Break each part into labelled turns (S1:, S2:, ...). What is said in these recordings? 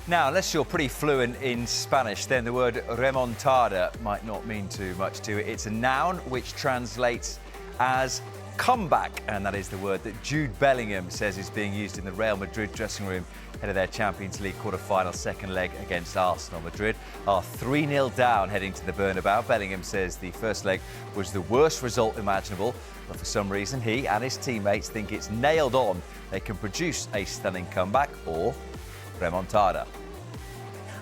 S1: Now, unless you're pretty fluent in Spanish, then the word remontada might not mean too much to it. It's a noun which translates as comeback, and that is the word that Jude Bellingham says is being used in the Real Madrid dressing room ahead of their Champions League quarter-final second leg against Arsenal. Madrid are 3-0 down heading to the Bernabeu. Bellingham says the first leg was the worst result imaginable, but for some reason he and his teammates think it's nailed on. They can produce a stunning comeback or remontada.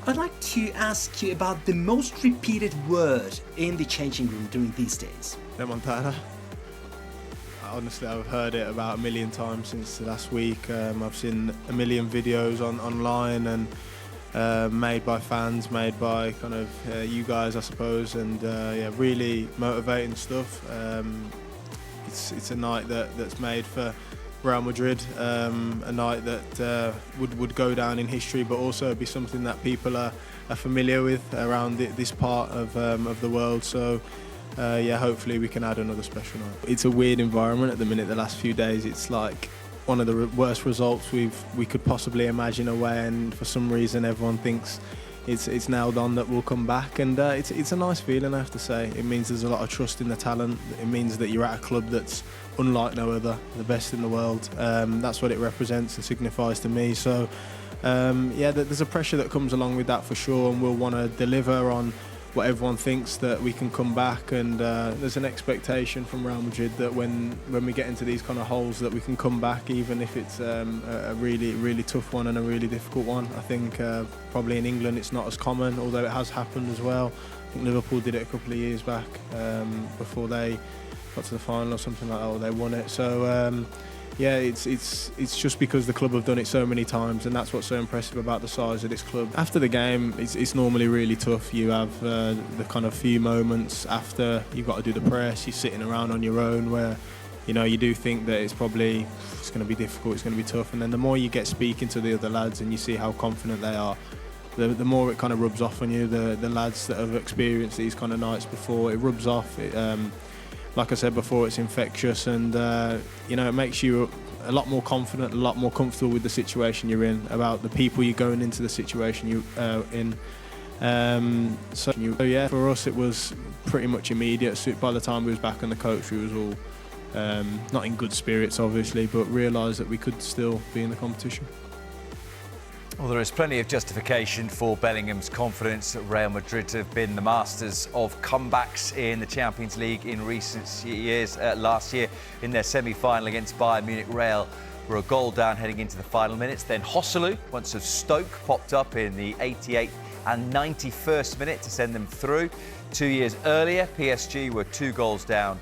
S2: I'd like to ask you about the most repeated word in the changing room during these days.
S3: Remontada. Honestly, I've heard it about a million times since last week. I've seen a million videos online and made by fans, made by kind of you guys, I suppose, and yeah, really motivating stuff. It's a night that's made for Real Madrid, a night that would go down in history, but also be something that people are familiar with around this part of the world. So yeah, hopefully we can add another special night. It's a weird environment at the minute. The last few days, it's like one of the worst results we could possibly imagine away, and for some reason everyone thinks it's nailed on that we'll come back, and it's a nice feeling, I have to say. It means there's a lot of trust in the talent. It means that you're at a club that's unlike no other, the best in the world. That's what it represents and signifies to me. So yeah, there's a pressure that comes along with that for sure, and we'll want to deliver on what everyone thinks, that we can come back, and there's an expectation from Real Madrid that when we get into these kind of holes that we can come back, even if it's a really tough one and a really difficult one. I think probably in England it's not as common, although it has happened as well. I think Liverpool did it a couple of years back before they got to the final or something like that, or they won it. So yeah, it's just because the club have done it so many times, and that's what's so impressive about the size of this club. After the game, it's normally really tough. You have the kind of few moments after you've got to do the press, you're sitting around on your own, where you do think that it's going to be difficult, it's going to be tough, and then the more you get speaking to the other lads and you see how confident they are, the more it kind of rubs off on you. The lads that have experienced these kind of nights before, it rubs off. Like I said before, it's infectious, and it makes you a lot more confident, a lot more comfortable with the situation you're in, about the people you're going into the situation you're in. So yeah, for us it was pretty much immediate. So by the time we was back on the coach, we was all not in good spirits, obviously, but realised that we could still be in the competition.
S1: Well, there is plenty of justification for Bellingham's confidence. Real Madrid have been the masters of comebacks in the Champions League in recent years. Last year, in their semi-final against Bayern Munich, Real were a goal down heading into the final minutes. Then Joselu, once of Stoke, popped up in the 88th and 91st minute to send them through. 2 years earlier, PSG were 2 goals down.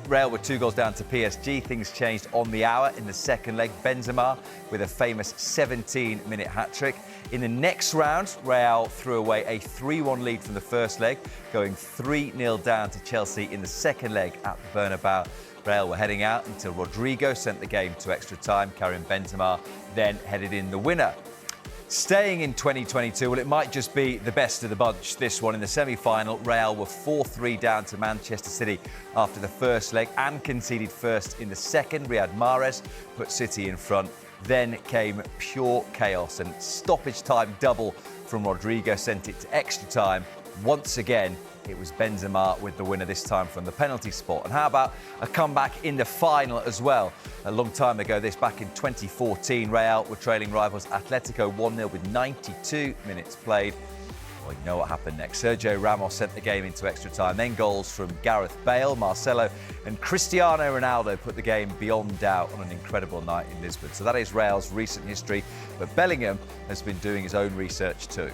S1: Real were 2 goals down to PSG. Things changed on the hour in the second leg. Benzema with a famous 17-minute hat-trick. In the next round, Real threw away a 3-1 lead from the first leg, going 3-0 down to Chelsea in the second leg at the Bernabeu. Real were heading out until Rodrigo sent the game to extra time. Karim Benzema then headed in the winner. Staying in 2022, well, it might just be the best of the bunch, this one. In the semi-final, Real were 4-3 down to Manchester City after the first leg and conceded first in the second. Riyad Mahrez put City in front. Then came pure chaos, and stoppage time double from Rodrigo sent it to extra time. Once again, it was Benzema with the winner, this time from the penalty spot. And how about a comeback in the final as well? A long time ago, this back in 2014, Real were trailing rivals Atletico 1-0 with 92 minutes played. Well, you know what happened next. Sergio Ramos sent the game into extra time. Then goals from Gareth Bale, Marcelo and Cristiano Ronaldo put the game beyond doubt on an incredible night in Lisbon. So that is Real's recent history, but Bellingham has been doing his own research too.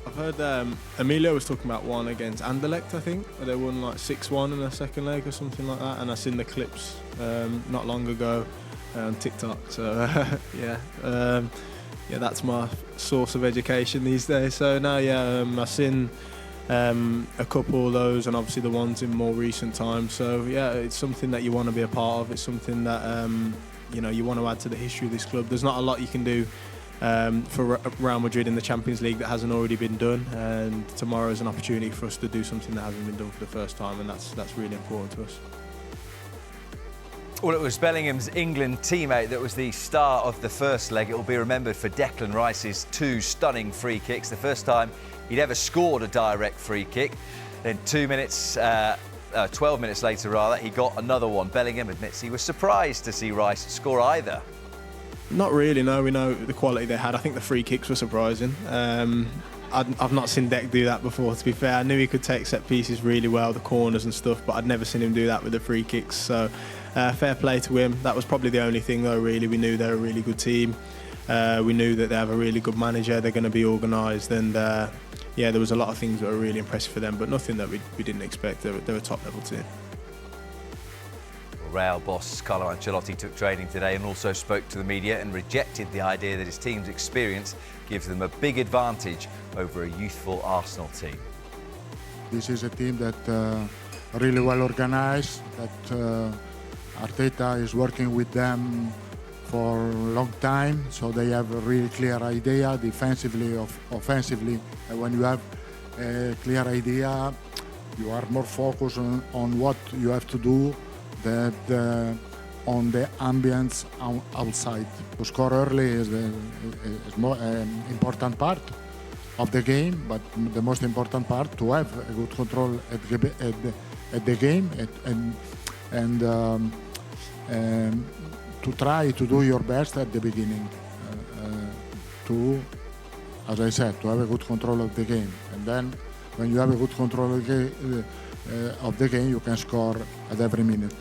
S3: I've heard Emilio was talking about one against Anderlecht, I think, where they won like 6-1 in the second leg or something like that, and I've seen the clips not long ago on TikTok. So yeah, that's my source of education these days. So no, yeah, I've seen a couple of those, and obviously the ones in more recent times. So yeah, it's something that you want to be a part of. It's something that you want to add to the history of this club. There's not a lot you can do for Real Madrid in the Champions League that hasn't already been done, and tomorrow is an opportunity for us to do something that hasn't been done for the first time, and that's really important to us.
S1: Well, it was Bellingham's England teammate that was the star of the first leg. It will be remembered for Declan Rice's 2 stunning free kicks. The first time he'd ever scored a direct free kick. Then 12 minutes later, rather, he got another one. Bellingham admits he was surprised to see Rice score either.
S3: Not really, no. We know the quality they had. I think the free kicks were surprising. I've not seen Dec do that before, to be fair. I knew he could take set pieces really well, the corners and stuff, but I'd never seen him do that with the free kicks. So fair play to him. That was probably the only thing, though, really. We knew they're a really good team. We knew that they have a really good manager. They're going to be organised. And, yeah, there was a lot of things that were really impressive for them, but nothing that we didn't expect. They're a top-level team.
S1: Real boss Carlo Ancelotti took training today and also spoke to the media and rejected the idea that his team's experience gives them a big advantage over a youthful Arsenal team.
S4: This is a team that really well organized, that Arteta is working with them for a long time, so they have a really clear idea, defensively, offensively. And when you have a clear idea, you are more focused on what you have to do than on the ambience outside. To score early is the more important part of the game, but the most important part to have a good control at the game and to try to do your best at the beginning. To, as I said, to have a good control of the game, and then when you have a good control of the game, you can score at every minute.